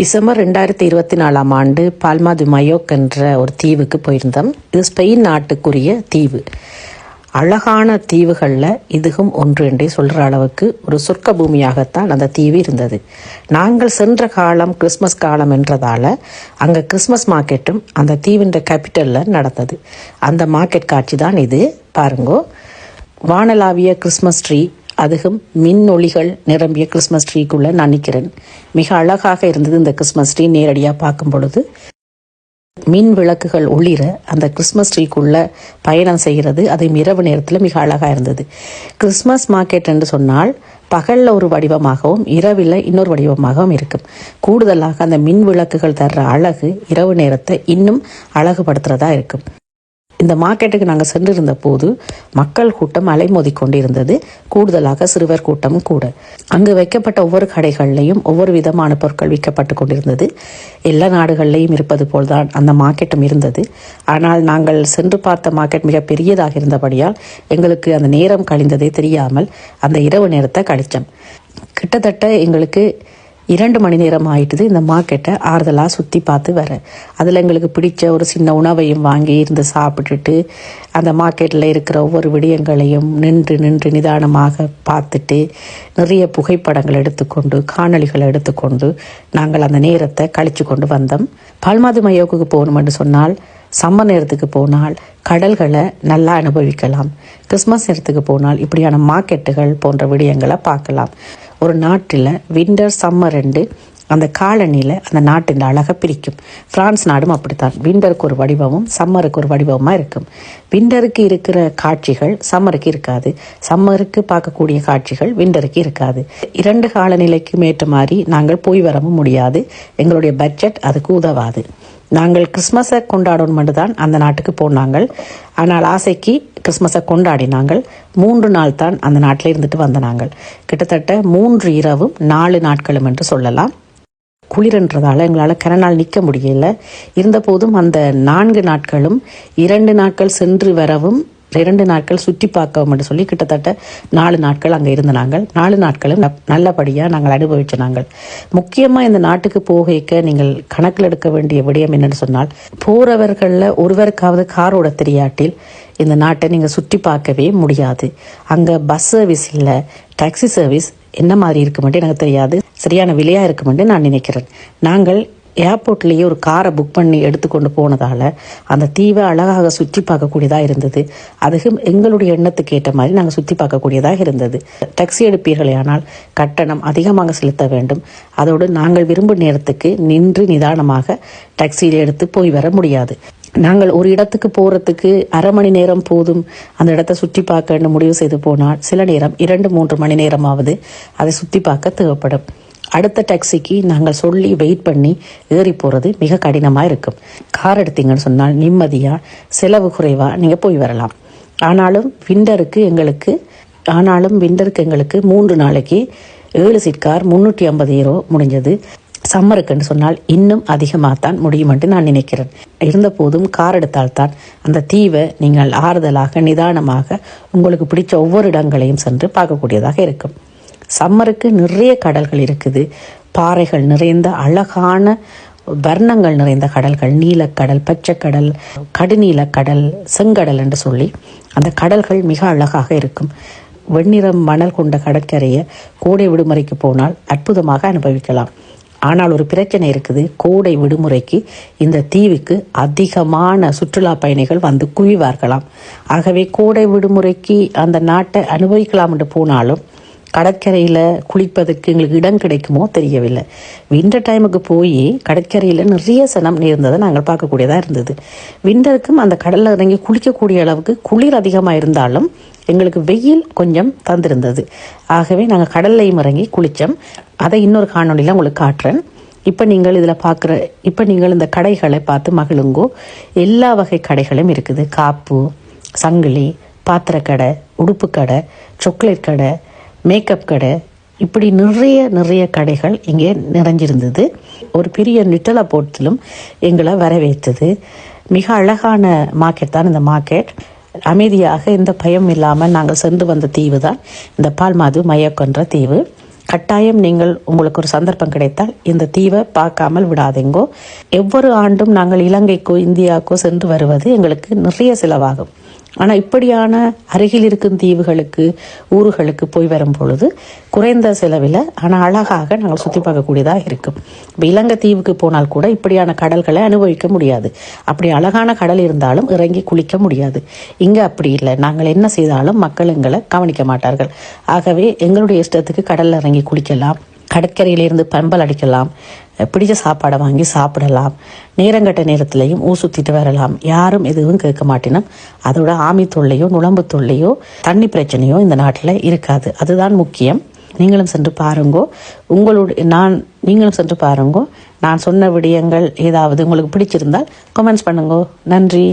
December 2024 ஆண்டு பால்மா து மயோக் என்ற ஒரு தீவுக்கு போயிருந்தோம். இது ஸ்பெயின் நாட்டுக்குரிய தீவு. அழகான தீவுகளில் இதுவும் ஒன்று என்றே சொல்கிற அளவுக்கு ஒரு சொர்க்க பூமியாகத்தான் அந்த தீவு இருந்தது. நாங்கள் சென்ற காலம் கிறிஸ்மஸ் காலம் என்றதால் அங்கே கிறிஸ்மஸ் மார்க்கெட்டும் அந்த தீவின் கேபிட்டலில் நடந்தது. அந்த மார்க்கெட் காட்சி தான் இது. பாருங்கோ, வானளாவிய கிறிஸ்மஸ் ட்ரீ, அதுவும் மின் ஒளிகள் நிரம்பிய கிறிஸ்மஸ் ட்ரீக்குள்ளே நான் நிற்கிறேன். மிக அழகாக இருந்தது இந்த கிறிஸ்மஸ் ட்ரீ. நேரடியாக பார்க்கும் பொழுது மின் விளக்குகள் ஒளிர அந்த கிறிஸ்மஸ் ட்ரீக்குள்ளே பயணம் செய்கிறது, அதை இரவு நேரத்தில் மிக அழகாக இருந்தது. கிறிஸ்மஸ் மார்க்கெட் என்று சொன்னால் பகலில் ஒரு வடிவமாகவும் இரவில் இன்னொரு வடிவமாகவும் இருக்கும். கூடுதலாக அந்த மின் விளக்குகள் தர்ற அழகு இரவு நேரத்தை இன்னும் அழகுபடுத்துகிறதா இருக்கும். இந்த மார்க்கெட்டுக்கு நாங்கள் சென்றிருந்த போது மக்கள் கூட்டம் அலைமோதி கொண்டிருந்தது. கூடுதலாக சிறுவர் கூட்டமும் கூட. அங்கு வைக்கப்பட்ட ஒவ்வொரு கடைகள்லையும் ஒவ்வொரு விதமான பொருட்கள் விற்கப்பட்டு கொண்டிருந்தது. எல்லா நாடுகள்லையும் இருப்பது போல்தான் அந்த மார்க்கெட்டும் இருந்தது. ஆனால் நாங்கள் சென்று பார்த்த மார்க்கெட் மிக பெரியதாக இருந்தபடியால் எங்களுக்கு அந்த நேரம் கழிந்ததே தெரியாமல் அந்த இரவு நேரத்தை கழித்தோம். கிட்டத்தட்ட எங்களுக்கு 2 மணி நேரம் ஆயிட்டுது இந்த மார்க்கெட்டை ஆறுதலாக சுற்றி பார்த்து வர. அதில் எங்களுக்கு பிடிச்ச ஒரு சின்ன உணவையும் வாங்கி இருந்து சாப்பிட்டுட்டு அந்த மார்க்கெட்டில் இருக்கிற ஒவ்வொரு விடயங்களையும் நின்று நிதானமாக பார்த்துட்டு நிறைய புகைப்படங்கள் எடுத்துக்கொண்டு காணொளிகளை எடுத்துக்கொண்டு நாங்கள் அந்த நேரத்தை கழித்து கொண்டு வந்தோம். பால்மா து மயோக்குக்கு போகணும் என்று சொன்னால் சம்மர் நேரத்துக்கு போனால் கடல்களை நல்லா அனுபவிக்கலாம். கிறிஸ்மஸ் நேரத்துக்கு போனால் இப்படியான மார்க்கெட்டுகள் போன்ற விடயங்களை பார்க்கலாம். ஒரு நாட்டில் விண்டர் சம்மர் ரெண்டு அந்த காலனியில் அந்த நாட்டின் அழகை பிரிக்கும். பிரான்ஸ் நாடும் அப்படித்தான். விண்டருக்கு ஒரு வடிவமும் சம்மருக்கு ஒரு வடிவமாக இருக்கும். விண்டருக்கு இருக்கிற காட்சிகள் சம்மருக்கு இருக்காது, சம்மருக்கு பார்க்கக்கூடிய காட்சிகள் விண்டருக்கு இருக்காது. 2 காலநிலைக்கும் ஏற்ற மாதிரி நாங்கள் போய் வரவும் முடியாது. எங்களுடைய பட்ஜெட் அதுக்கு உதவாது. நாங்கள் கிறிஸ்மஸை கொண்டாடணும் மட்டும் தான் அந்த நாட்டுக்கு போனாங்கள். ஆனால் ஆசைக்கு கிறிஸ்மஸை கொண்டாடினாங்கள். 3 நாள் தான் அந்த நாட்டில் இருந்துட்டு வந்த நாங்கள். கிட்டத்தட்ட 3 இரவும் 4 நாட்களும் என்று சொல்லலாம். குளிரன்றதால எங்களால் கனநாள் நிற்க முடியல. இருந்த போதும் அந்த 4 நாட்களும் 2 நாட்கள் சென்று வரவும் 2 நாட்கள் சுற்றி பார்க்கவும் என்று சொல்லி கிட்டத்தட்ட 4 நாட்கள் அங்கே இருந்த நாங்கள். 4 நாட்களும் நல்லபடியாக நாங்கள் அனுபவிச்ச நாங்கள். முக்கியமாக இந்த நாட்டுக்கு போகைக்க நீங்கள் கணக்கில் எடுக்க வேண்டிய விடயம் என்னென்னு சொன்னால், போகிறவர்களில் ஒருவருக்காவது காரோட தெரியாட்டில் இந்த நாட்டை நீங்கள் சுற்றி பார்க்கவே முடியாது. அங்கே பஸ் சர்வீஸ் இல்லை, டாக்ஸி சர்வீஸ் என்ன மாதிரி இருக்குமென்று எனக்கு தெரியாது. சரியான விலையாக இருக்குமென்று நான் நினைக்கிறேன். நாங்கள் ஏர்போர்ட்லேயே ஒரு காரை புக் பண்ணி எடுத்துக்கொண்டு போனதால் அந்த தீவை அழகாக சுற்றி பார்க்கக்கூடியதாக இருந்தது. அதுவும் எங்களுடைய எண்ணத்துக்கு ஏற்ற மாதிரி நாங்கள் சுற்றி பார்க்கக்கூடியதாக இருந்தது. டாக்ஸி எடுப்பீர்களே ஆனால் கட்டணம் அதிகமாக செலுத்த வேண்டும். அதோடு நாங்கள் விரும்பும் நேரத்துக்கு நின்று நிதானமாக டாக்ஸியில் எடுத்து போய் வர முடியாது. நாங்கள் ஒரு இடத்துக்கு போகிறதுக்கு அரை மணி நேரம் போதும் அந்த இடத்த சுற்றி பார்க்க முடிவு செய்து போனால் சில நேரம் 2-3 மணி நேரமாவது அதை சுற்றி பார்க்க தேவைப்படும். அடுத்த டாக்ஸிக்கு நாங்கள் சொல்லி வெயிட் பண்ணி ஏறி போகிறது மிக கடினமாக இருக்கும். கார் எடுத்தீங்கன்னு சொன்னால் நிம்மதியாக செலவு குறைவாக நீங்கள் போய் வரலாம். ஆனாலும் விண்டருக்கு எங்களுக்கு 3 நாளைக்கு 7 சீட் கார் 350 யூரோ முடிஞ்சது. சம்மருக்குன்னு சொன்னால் இன்னும் அதிகமாகத்தான் முடியுமென்று நான் நினைக்கிறேன். இருந்த போதும் கார் எடுத்தால்தான் அந்த தீவை நீங்கள் ஆறுதலாக நிதானமாக உங்களுக்கு பிடிச்ச ஒவ்வொரு இடங்களையும் சென்று பார்க்கக்கூடியதாக இருக்கும். சம்மருக்கு நிறைய கடல்கள் இருக்குது. பாறைகள் நிறைந்த அழகான வர்ணங்கள் நிறைந்த கடல்கள், நீலக்கடல், பச்சைக்கடல், கடுநீலக்கடல், செங்கடல் என்று சொல்லி அந்த கடல்கள் மிக அழகாக இருக்கும். வெண்ணிறம் மணல் கொண்ட கடற்கரையை கோடை விடுமுறைக்கு போனால் அற்புதமாக அனுபவிக்கலாம். ஆனால் ஒரு பிரச்சனை இருக்குது. கோடை விடுமுறைக்கு இந்த தீவுக்கு அதிகமான சுற்றுலா பயணிகள் வந்து குவிவார்களாம். ஆகவே கோடை விடுமுறைக்கு அந்த நாட்டை அனுபவிக்கலாம் என்று போனாலும் கடற்கரையில் குளிப்பதற்கு எங்களுக்கு இடம் கிடைக்குமோ தெரியவில்லை. விண்டர் டைமுக்கு போய் கடற்கரையில் நிறைய சனம் நேர்ந்ததை நாங்கள் பார்க்கக்கூடியதாக இருந்தது. விண்டருக்கும் அந்த கடலில் இறங்கி குளிக்கக்கூடிய அளவுக்கு குளிர் அதிகமாக இருந்தாலும் எங்களுக்கு வெயில் கொஞ்சம் தந்திருந்தது. ஆகவே நாங்கள் கடல்லையும் இறங்கி குளித்தோம். அதை இன்னொரு காணொலியில் உங்களுக்கு காட்டுறேன். இப்போ நீங்கள் இந்த கடைகளை பார்த்து மகிழுங்கோ. எல்லா வகை கடைகளும் இருக்குது. காப்பு, சங்கிலி, பாத்திரக்கடை, உடுப்பு கடை, சாக்லேட் கடை, மேக்கப் கடை, இப்படி நிறைய கடைகள் இங்கே நிறைஞ்சிருந்தது. ஒரு பெரிய நிட்டலா போட்டிலும் எங்களை வரவேற்றது. மிக அழகான மார்க்கெட் தான் இந்த மார்க்கெட். அமைதியாக எந்த பயம் இல்லாமல் நாங்கள் சென்று வந்த தீவு தான் இந்த பால்மா து மயோக் என்ற தீவு. கட்டாயம் நீங்கள் உங்களுக்கு ஒரு சந்தர்ப்பம் கிடைத்தால் இந்த தீவை பார்க்காமல் விடாதீங்கோ. ஒவ்வொரு ஆண்டும் நாங்கள் இலங்கைக்கோ இந்தியாவுக்கோ சென்று வருவது எங்களுக்கு நிறைய செலவாகும். ஆனால் இப்படியான அருகில் இருக்கும் தீவுகளுக்கு ஊர்களுக்கு போய் வரும் பொழுது குறைந்த செலவில் ஆனால் அழகாக நாங்கள் சுற்றி பார்க்கக்கூடியதாக இருக்கும். இப்போ இலங்கை தீவுக்கு போனால் கூட இப்படியான கடல்களை அனுபவிக்க முடியாது. அப்படி அழகான கடல் இருந்தாலும் இறங்கி குளிக்க முடியாது. இங்கே அப்படி இல்லை. நாங்கள் என்ன செய்தாலும் மக்கள் எங்களை கவனிக்க மாட்டார்கள். ஆகவே எங்களுடைய இஷ்டத்துக்கு கடலில் இறங்கி குளிக்கலாம், கடற்கரையிலிருந்து பம்பல் அடிக்கலாம், பிடிச்ச சாப்பாடை வாங்கி சாப்பிடலாம், நேரங்கட்ட நேரத்திலையும் ஊர் சுற்றிட்டு வரலாம். யாரும் எதுவும் கேட்க மாட்டினோம். அதோட ஆமி தொல்லையோ நுழம்பு தொல்லையோ தண்ணி பிரச்சனையோ இந்த நாட்டில் இருக்காது. அதுதான் முக்கியம். நீங்களும் சென்று பாருங்கோ. நீங்களும் சென்று பாருங்கோ. நான் சொன்ன விடயங்கள் ஏதாவது உங்களுக்கு பிடிச்சிருந்தால் கமெண்ட்ஸ் பண்ணுங்கோ. நன்றி.